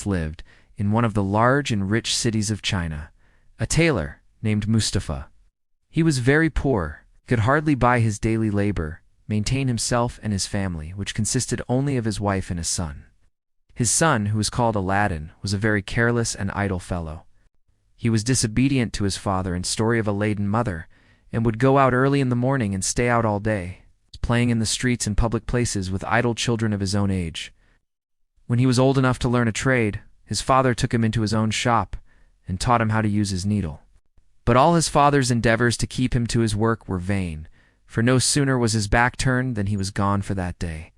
lived in one of the large and rich cities of China, a tailor named Mustafa. He was very poor, could hardly buy his daily labor, maintain himself and his family, which consisted only of his wife and his son. His son, who was called Aladdin, was a very careless and idle fellow. He was disobedient to his father and story of a laden mother, and would go out early in the morning and stay out all day, playing in the streets and public places with idle children of his own age. When he was old enough to learn a trade, his father took him into his own shop and taught him how to use his needle. But all his father's endeavors to keep him to his work were vain, for no sooner was his back turned than he was gone for that day.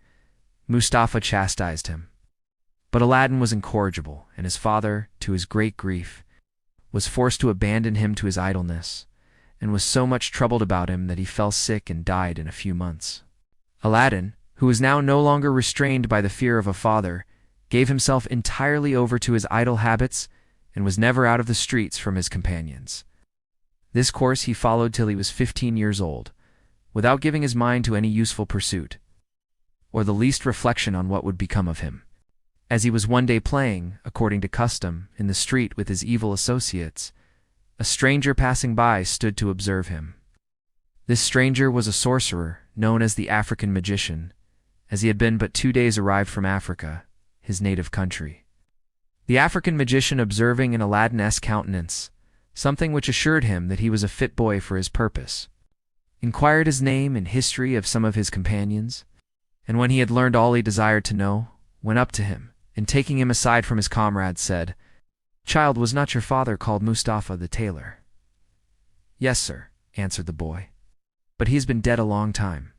Mustafa chastised him. But Aladdin was incorrigible, and his father, to his great grief, was forced to abandon him to his idleness, and was so much troubled about him that he fell sick and died in a few months. Aladdin, who was now no longer restrained by the fear of a father, gave himself entirely over to his idle habits and was never out of the streets from his companions. This course he followed till he was 15 years old, without giving his mind to any useful pursuit, or the least reflection on what would become of him. As he was one day playing, according to custom, in the street with his evil associates, a stranger passing by stood to observe him. This stranger was a sorcerer, known as the African magician, as he had been but 2 days arrived from Africa, his native country. The African magician, observing in Aladdin-esque countenance something which assured him that he was a fit boy for his purpose, inquired his name and history of some of his companions, and when he had learned all he desired to know, went up to him, and taking him aside from his comrades, said, "Child, was not your father called Mustafa the tailor?" "Yes, sir," answered the boy, "but he's been dead a long time."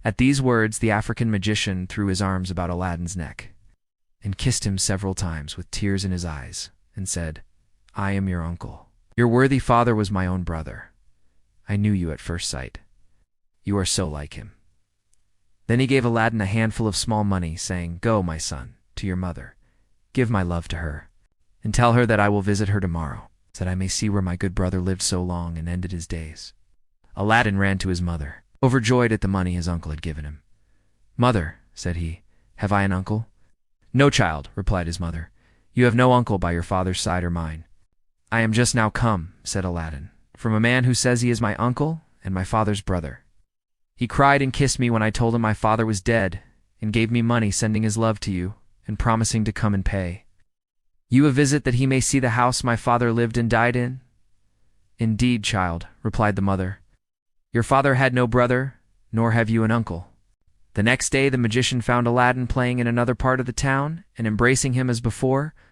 At these words the African magician threw his arms about Aladdin's neck, and kissed him several times with tears in his eyes, and said, "I am your uncle. Your worthy father was my own brother. I knew you at first sight. You are so like him." Then he gave Aladdin a handful of small money, saying, "Go, my son, to your mother, give my love to her, and tell her that I will visit her tomorrow, that I may see where my good brother lived so long and ended his days." Aladdin ran to his mother, overjoyed at the money his uncle had given him. "Mother," said he, "have I an uncle?" "No, child," replied his mother. "You have no uncle by your father's side or mine." "I am just now come," said Aladdin, "from a man who says he is my uncle and my father's brother. He cried and kissed me when I told him my father was dead, and gave me money, sending his love to you, and promising to come and pay you a visit that he may see the house my father lived and died in." "Indeed, child," replied the mother, "your father had no brother, nor have you an uncle." The next day the magician found Aladdin playing in another part of the town, and embracing him as before,